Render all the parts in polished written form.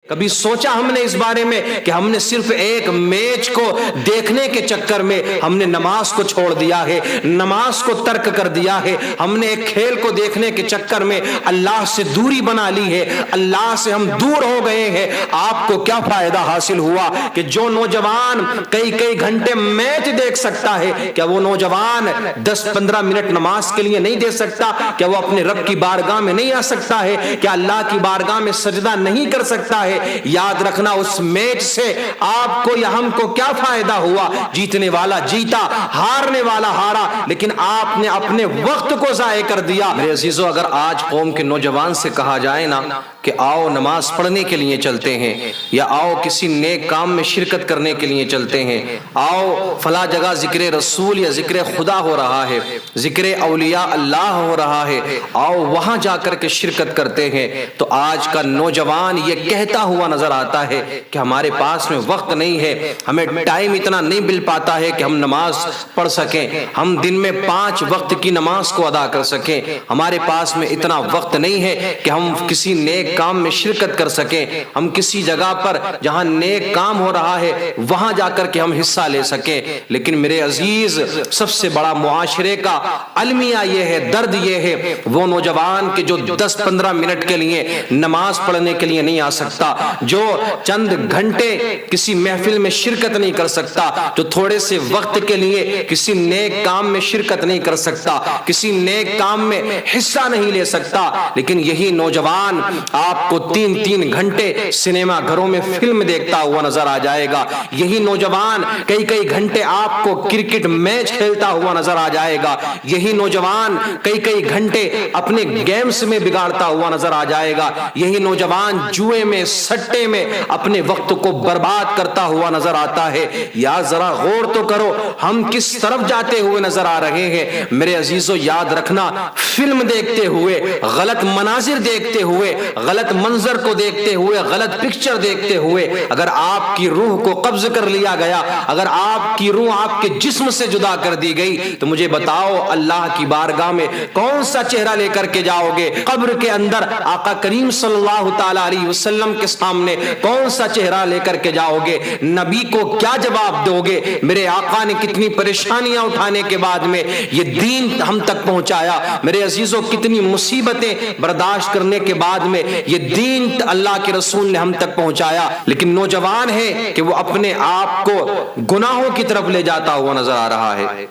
کبھی سوچا ہم نے اس بارے میں کہ ہم نے صرف ایک میچ کو دیکھنے کے چکر میں ہم نے نماز کو چھوڑ دیا ہے، نماز کو ترک کر دیا ہے، ہم نے ایک کھیل کو دیکھنے کے چکر میں اللہ سے دوری بنا لی ہے، اللہ سے ہم دور ہو گئے ہیں۔ آپ کو کیا فائدہ حاصل ہوا کہ جو نوجوان کئی گھنٹے میچ دیکھ سکتا ہے، کیا وہ نوجوان 10-15 منٹ نماز کے لیے نہیں دے سکتا؟ کیا وہ اپنے رب کی بارگاہ میں نہیں آ سکتا ہے؟ کیا اللہ کی بارگاہ میں سجدہ نہیں کر سکتا ہے؟ یاد رکھنا، اس میچ سے آپ کو یا ہم کو کیا فائدہ ہوا؟ جیتنے والا جیتا، ہارنے والا ہارا، لیکن آپ نے اپنے وقت کو ضائع کر دیا۔ میرے عزیزو، اگر آج قوم کے نوجوان سے کہا جائے نا کہ آؤ نماز پڑھنے کے لیے چلتے ہیں، یا آؤ کسی نیک کام میں شرکت کرنے کے لیے چلتے ہیں، آؤ فلاں جگہ ذکر رسول یا ذکر خدا ہو رہا ہے، ذکر اولیاء اللہ ہو رہا ہے، آؤ وہاں جا کر کے شرکت کرتے ہیں، تو آج کا نوجوان یہ کہتا ہوا نظر آتا ہے کہ ہمارے پاس میں وقت نہیں ہے، ہمیں ٹائم اتنا نہیں مل پاتا ہے کہ ہم نماز پڑھ سکیں، ہم دن میں 5 وقت کی نماز کو ادا کر سکیں، ہمارے پاس میں اتنا وقت نہیں ہے کہ ہم کسی نیک کام میں شرکت کر سکیں، ہم کسی جگہ پر جہاں نیک کام ہو رہا ہے وہاں جا کر کے ہم حصہ لے سکیں۔ لیکن میرے عزیز، سب سے بڑا معاشرے کا المیہ یہ ہے، درد یہ ہے، وہ نوجوان کہ جو 10-15 منٹ کے لیے نماز پڑھنے کے لیے نہیں آ سکتا، جو چند گھنٹے کسی محفل میں شرکت نہیں کر سکتا، جو تھوڑے سے وقت کے لیے کسی نیک کام میں شرکت نہیں کر سکتا، کسی نیک کام میں حصہ نہیں لے سکتا۔ لیکن یہی نوجوان آپ کو 3-3 گھنٹے سنیما گھروں میں فلم دیکھتا ہوا نظر آ جائے گا، یہی نوجوان کئی گھنٹے آپ کو کرکٹ میچ کھیلتا ہوا نظر آ جائے گا، یہی نوجوان کئی گھنٹے اپنے گیمز میں بگاڑتا ہوا نظر آ جائے گا، یہی نوجوان جوئے میں، سٹے میں اپنے وقت کو برباد کرتا ہوا نظر آتا ہے۔ یا ذرا غور تو کرو ہم کس طرف جاتے ہوئے نظر آ رہے ہیں۔ میرے عزیزو، یاد رکھنا، فلم دیکھتے ہوئے، غلط مناظر دیکھتے ہوئے، غلط منظر کو دیکھتے ہوئے، غلط پکچر دیکھتے ہوئے اگر آپ کی روح کو قبض کر لیا گیا، اگر آپ کی روح آپ کے جسم سے جدا کر دی گئی، تو مجھے بتاؤ اللہ کی بارگاہ میں کون سا چہرہ لے کر کے جاؤ گے؟ قبر کے اندر آقا کریم صلی اللہ تعالی علیہ وسلم کے سامنے کون سا چہرہ لے کر کے جاؤ گے؟ نبی کو کیا جواب دو گے؟ میرے آقا نے کتنی پریشانیاں اٹھانے کے بعد میں یہ دین ہم تک پہنچایا، میرے عزیزوں کتنی مصیبتیں برداشت کرنے کے بعد میں یہ دین اللہ کے رسول نے ہم تک پہنچایا، لیکن نوجوان ہے کہ وہ اپنے آپ کو گناہوں کی طرف لے جاتا ہوا نظر آ رہا ہے،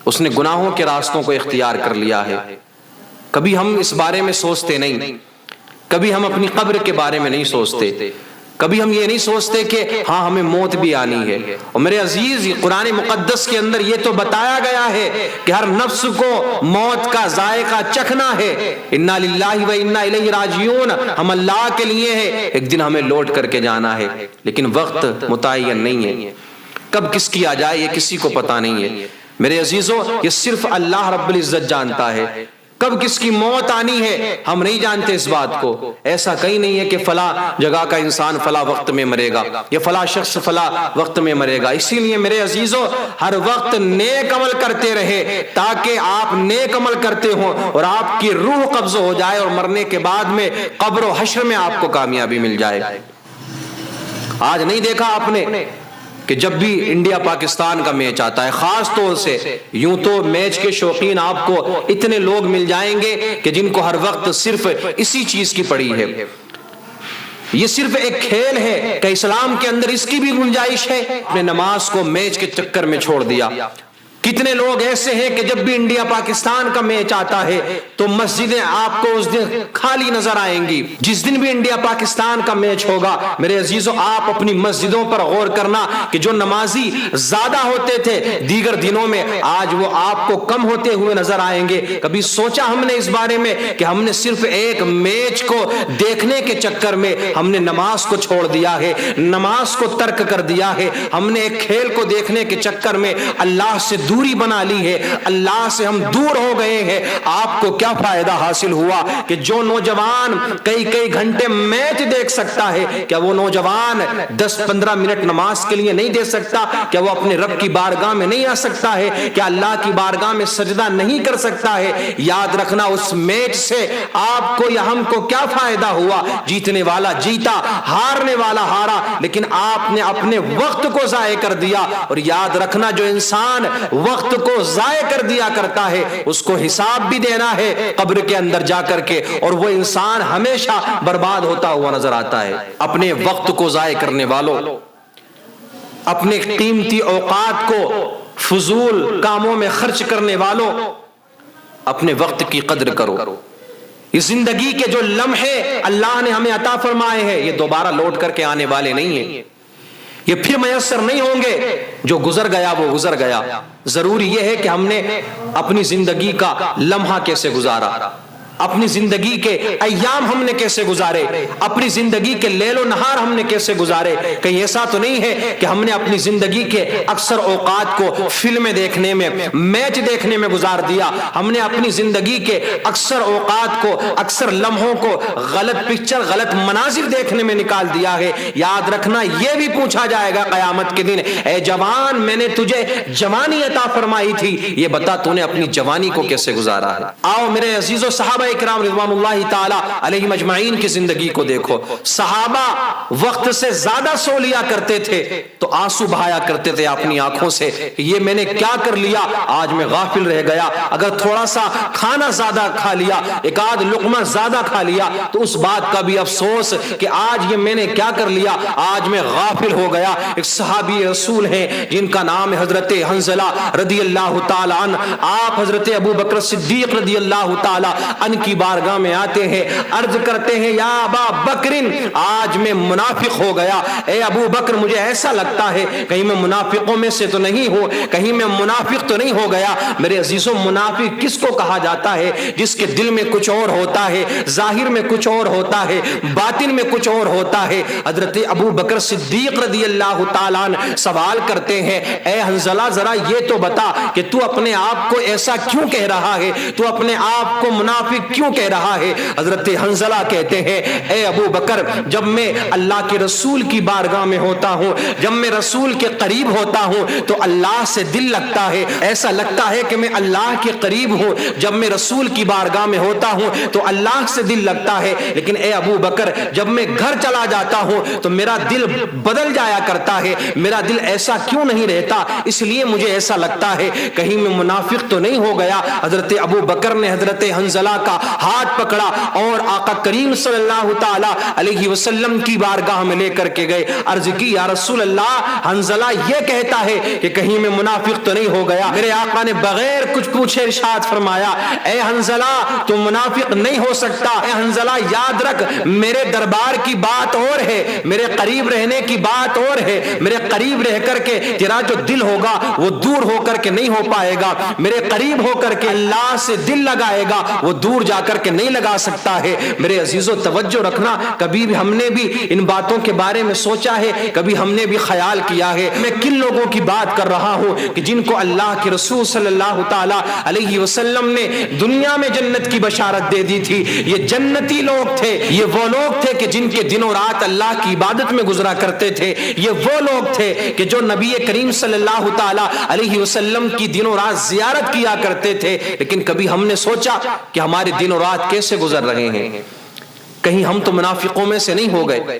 اس نے گناہوں کے راستوں کو اختیار کر لیا ہے۔ کبھی ہم اس بارے میں سوچتے نہیں، کبھی ہم اپنی قبر کے بارے میں نہیں سوچتے، کبھی ہم یہ نہیں سوچتے کہ ہاں ہمیں موت بھی آنی ہے۔ اور میرے عزیز، قرآن مقدس کے اندر یہ تو بتایا گیا ہے کہ ہر نفس کو موت کا ذائقہ چکھنا ہے، انا للہ و انا الیہ راجعون، ہم اللہ کے لیے ہیں، ایک دن ہمیں لوٹ کر کے جانا ہے، لیکن وقت متعین نہیں ہے، کب کس کی آ جائے یہ کسی کو پتا نہیں ہے۔ میرے عزیزو، یہ صرف اللہ رب العزت جانتا ہے، کب کس کی موت آنی ہے ہم نہیں جانتے اس بات کو۔ ایسا کہیں نہیں ہے کہ فلاں جگہ کا انسان فلاں وقت میں مرے گا یا فلاں شخص فلاں وقت میں مرے گا۔ اسی لیے میرے عزیزو، ہر وقت نیک عمل کرتے رہے تاکہ آپ نیک عمل کرتے ہوں اور آپ کی روح قبض ہو جائے اور مرنے کے بعد میں قبر و حشر میں آپ کو کامیابی مل جائے۔ آج نہیں دیکھا آپ نے کہ جب بھی انڈیا پاکستان کا میچ آتا ہے، خاص طور سے یوں تو میچ کے شوقین آپ کو اتنے لوگ مل جائیں گے کہ جن کو ہر وقت صرف اسی چیز کی پڑی ہے، یہ صرف ایک کھیل ہے کہ اسلام کے اندر اس کی بھی گنجائش ہے۔ اپنے نماز کو میچ کے چکر میں چھوڑ دیا۔ کتنے لوگ ایسے ہیں کہ جب بھی انڈیا پاکستان کا میچ آتا ہے تو مسجدیں آپ کو اس دن خالی نظر آئیں گی۔ جس دن بھی انڈیا پاکستان کا میچ ہوگا میرے عزیزو، آپ اپنی مسجدوں پر غور کرنا کہ جو نمازی زیادہ ہوتے تھے دیگر دنوں میں، آج وہ آپ کو کم ہوتے ہوئے نظر آئیں گے۔ کبھی سوچا ہم نے اس بارے میں کہ ہم نے صرف ایک میچ کو دیکھنے کے چکر میں ہم نے نماز کو چھوڑ دیا ہے، نماز کو ترک کر دیا ہے، ہم نے ایک کھیل کو دیکھنے کے چکر میں اللہ سے دوری بنا لی ہے, اللہ سے ہم دور ہو گئے ہیں. آپ کو کیا فائدہ حاصل ہوا کہ جو نوجوان کئی گھنٹے میچ دیکھ سکتا ہے, کیا وہ نوجوان 10-15 منٹ نماز کے لیے نہیں دے سکتا؟ کیا وہ اپنے رب کی بارگاہ میں نہیں آ سکتا ہے؟ کیا اللہ کی بارگاہ میں سجدہ نہیں کر سکتا ہے؟ یاد رکھنا, اس میچ سے آپ کو یا ہم کو کیا فائدہ ہوا؟ جیتنے والا جیتا, ہارنے والا ہارا, لیکن آپ نے اپنے وقت کو ضائع کر دیا. اور یاد رکھنا, جو انسان وقت کو ضائع کر دیا کرتا ہے اس کو حساب بھی دینا ہے قبر کے اندر جا کر کے, اور وہ انسان ہمیشہ برباد ہوتا ہوا نظر آتا ہے. اپنے وقت کو ضائع کرنے والوں, اپنے قیمتی اوقات کو فضول کاموں میں خرچ کرنے والوں, اپنے وقت کی قدر کرو. یہ زندگی کے جو لمحے اللہ نے ہمیں عطا فرمائے ہیں یہ دوبارہ لوٹ کر کے آنے والے نہیں ہیں, یہ پھر میسر نہیں ہوں گے. جو گزر گیا وہ گزر گیا. ضروری یہ ہے کہ ہم نے اپنی زندگی کا لمحہ کیسے گزارا, اپنی زندگی کے ایام ہم نے کیسے گزارے, اپنی زندگی کے لیل و نہار ہم نے کیسے گزارے. کہیں ایسا تو نہیں ہے کہ ہم نے اپنی زندگی کے اکثر اوقات کو فلمیں دیکھنے میں, میچ دیکھنے میں گزار دیا. ہم نے اپنی زندگی کے اکثر اوقات کو, اکثر لمحوں کو غلط پکچر, غلط مناظر دیکھنے میں نکال دیا ہے. یاد رکھنا, یہ بھی پوچھا جائے گا قیامت کے دن, اے جوان میں نے تجھے جوانی عطا فرمائی تھی, یہ بتا تو نے اپنی جوانی کو کیسے گزارا ہے. آؤ میرے عزیزو, صحابہ اکرام رضوان اللہ تعالی علیہم اجمعین کی زندگی کو دیکھو. صحابہ وقت سے زیادہ سو لیا کرتے تھے تو آنسو بہایا کرتے تھے اپنی آنکھوں سے, یہ میں نے کیا کر لیا, آج میں غافل رہ گیا. اگر تھوڑا سا کھانا زیادہ کھا لیا, ایک آدھ لقمہ زیادہ کھا لیا, تو اس بات کا بھی افسوس کہ آج یہ میں نے کیا کر لیا, آج میں غافل ہو گیا. ایک صحابی رسول ہیں جن کا نام ہے حضرت حنظلہ رضی اللہ تعالی عنہ. آپ حضرت ابو بکر صدیق رضی اللہ تعالی عنہ کی بارگاہ میں آتے ہیں, عرض کرتے ہیں یا ابا بکرن, آج میں منافق ہو گیا. اے ابو بکر, مجھے ایسا لگتا ہے کہیں میں منافقوں میں سے تو نہیں ہوں, کہیں میں منافق تو نہیں ہو گیا. میرے عزیزوں, منافق کس کو کہا جاتا ہے؟ جس کے دل میں کچھ اور ہوتا ہے, ظاہر میں کچھ اور ہوتا ہے, باطن میں کچھ اور ہوتا ہے. حضرت ابو بکر صدیق رضی اللہ تعالیٰ عنہ سوال کرتے ہیں, اے حنظلہ ذرا یہ تو بتا کہ تو اپنے آپ کو ایسا کیوں کہہ رہا ہے, تو اپنے آپ کو منافق کیوں کہہ رہا ہے؟ حضرت حنظلہ کہتے ہیں, اے ابو بکر, جب میں اللہ کے رسول کی بارگاہ میں ہوتا ہوں, جب میں رسول کے قریب ہوتا ہوں تو اللہ سے دل لگتا ہے, ایسا لگتا ہے کہ میں اللہ کے قریب ہوں. جب میں رسول کی بارگاہ میں ہوتا ہوں تو اللہ سے دل لگتا ہے. لیکن اے ابو بکر, جب میں گھر چلا جاتا ہوں تو میرا دل بدل جایا کرتا ہے, میرا دل ایسا کیوں نہیں رہتا, اس لیے مجھے ایسا لگتا ہے کہیں میں منافق تو نہیں ہو گیا. حضرت ابو بکر نے حضرت حنظلہ کا ہاتھ پکڑا اور آقا کریم صلی اللہ تعالی علیہ وسلم کی بارگاہ میں لے کر کے گئے. عرض کی, یا رسول اللہ, حنظلہ یہ کہتا ہے کہ کہیں میں منافق تو نہیں ہو گیا. میرے آقا نے بغیر کچھ پوچھے ارشاد فرمایا, اے حنظلہ, تو منافق نہیں ہو سکتا. اے حنظلہ, یاد رکھ, میرے دربار کی بات اور ہے, میرے قریب رہنے کی بات اور ہے. میرے قریب رہ کر کے تیرا جو دل ہوگا وہ دور ہو کر کے نہیں ہو پائے گا. میرے قریب ہو کر کے اللہ سے دل لگائے گا, وہ دور جا کر کے نہیں لگا سکتا ہے. میرے عزیزو, توجہ رکھنا, کبھی بھی ہم نے بھی ان باتوں کے بارے میں سوچا ہے, کبھی ہم نے بھی خیال کیا ہے میں کن لوگوں کی بات کر رہا ہوں کہ جن کو اللہ کے رسول صلی اللہ تعالی علیہ وسلم نے دنیا میں جنت کی بشارت دے دی تھی. یہ جنتی لوگ تھے, یہ وہ لوگ تھے کہ جن کے دن و رات اللہ کی عبادت میں گزرا کرتے تھے. یہ وہ لوگ تھے کہ جو نبی کریم صلی اللہ تعالی علیہ وسلم کی دن و رات زیارت کیا کرتے تھے. لیکن کبھی ہم نے سوچا کہ ہمارے دن و رات کیسے گزر رہے ہیں, کہیں ہم تو منافقوں میں سے نہیں ہو گئے,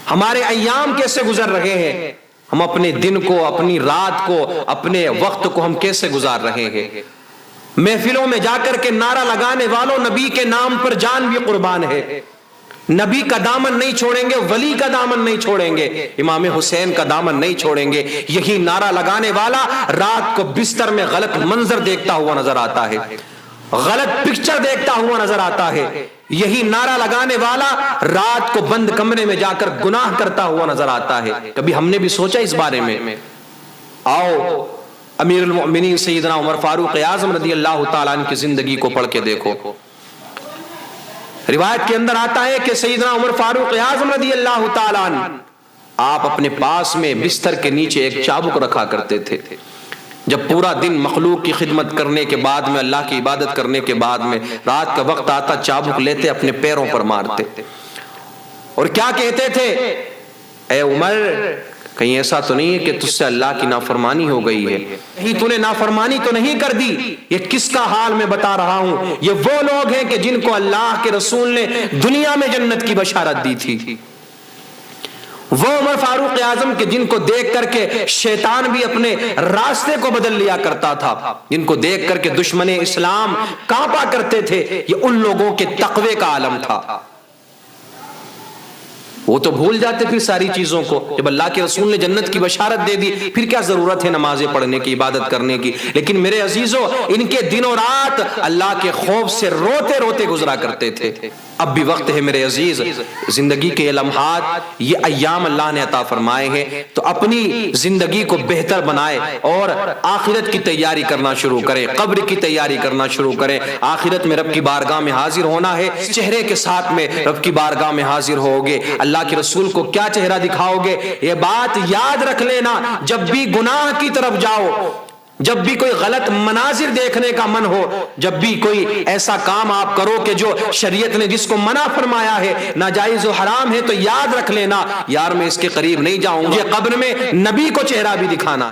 ہمارے ایام کیسے گزر رہے ہیں, ہم اپنے دن کو, اپنی رات کو, اپنے وقت کو ہم کیسے گزار رہے ہیں. محفلوں میں جا کر کے نعرہ لگانے والوں, نبی کے نام پر جان بھی قربان ہے, نبی کا دامن نہیں چھوڑیں گے, ولی کا دامن نہیں چھوڑیں گے, امام حسین کا دامن نہیں چھوڑیں گے. یہی نعرہ لگانے والا رات کو بستر میں غلط منظر دیکھتا ہوا نظر آتا ہے, غلط پکچر دیکھتا ہوا نظر آتا ہے. یہی نعرہ لگانے والا رات کو بند کمرے میں جا کر گناہ کرتا ہوا نظر آتا ہے. کبھی ہم نے بھی سوچا اس بارے میں؟ آؤ امیر المؤمنین سیدنا عمر فاروق اعظم رضی اللہ تعالیٰ عنہ کی زندگی کو پڑھ کے دیکھو. روایت کے اندر آتا ہے کہ سیدنا عمر فاروق اعظم رضی اللہ تعالیٰ عنہ آپ اپنے پاس میں بستر کے نیچے ایک چابک رکھا کرتے تھے. جب پورا دن مخلوق کی خدمت کرنے کے بعد میں، اللہ کی عبادت کرنے کے بعد میں رات کا وقت آتا، چابک لیتے اپنے پیروں پر مارتے اور کیا کہتے تھے؟ اے عمر، کہیں ایسا تو نہیں ہے کہ تجھ سے اللہ کی نافرمانی ہو گئی ہے؟ کہیں تو نے نافرمانی تو نہیں کر دی؟ یہ کس کا حال میں بتا رہا ہوں؟ یہ وہ لوگ ہیں کہ جن کو اللہ کے رسول نے دنیا میں جنت کی بشارت دی تھی. وہ عمر فاروق اعظم کے جن کو دیکھ کر کے شیطان بھی اپنے راستے کو بدل لیا کرتا تھا، جن کو دیکھ کر کے دشمن اسلام کانپا کرتے تھے، یہ ان لوگوں کے تقوی کا عالم تھا. وہ تو بھول جاتے پھر ساری چیزوں کو. جب اللہ کے رسول نے جنت کی بشارت دے دی، پھر کیا ضرورت ہے نمازیں پڑھنے کی، عبادت کرنے کی؟ لیکن میرے عزیزو، ان کے دن و رات اللہ کے خوف سے روتے روتے گزرا کرتے تھے. اب بھی وقت ہے میرے عزیز، زندگی کے یہ لمحات، یہ ایام اللہ نے عطا فرمائے ہیں، تو اپنی زندگی کو بہتر بنائے اور آخرت کی تیاری کرنا شروع کریں، قبر کی تیاری کرنا شروع کریں. آخرت میں رب کی بارگاہ میں حاضر ہونا ہے، چہرے کے ساتھ میں رب کی بارگاہ میں حاضر ہوگے. اللہ کے رسول کو کیا چہرہ دکھاؤ گے؟ یہ بات یاد رکھ لینا، جب بھی گناہ کی طرف جاؤ، جب بھی کوئی غلط مناظر دیکھنے کا من ہو، جب بھی کوئی ایسا کام آپ کرو کہ جو شریعت نے جس کو منع فرمایا ہے، ناجائز و حرام ہے، تو یاد رکھ لینا، یار میں اس کے قریب نہیں جاؤں گا. یہ قبر میں نبی کو چہرہ بھی دکھانا.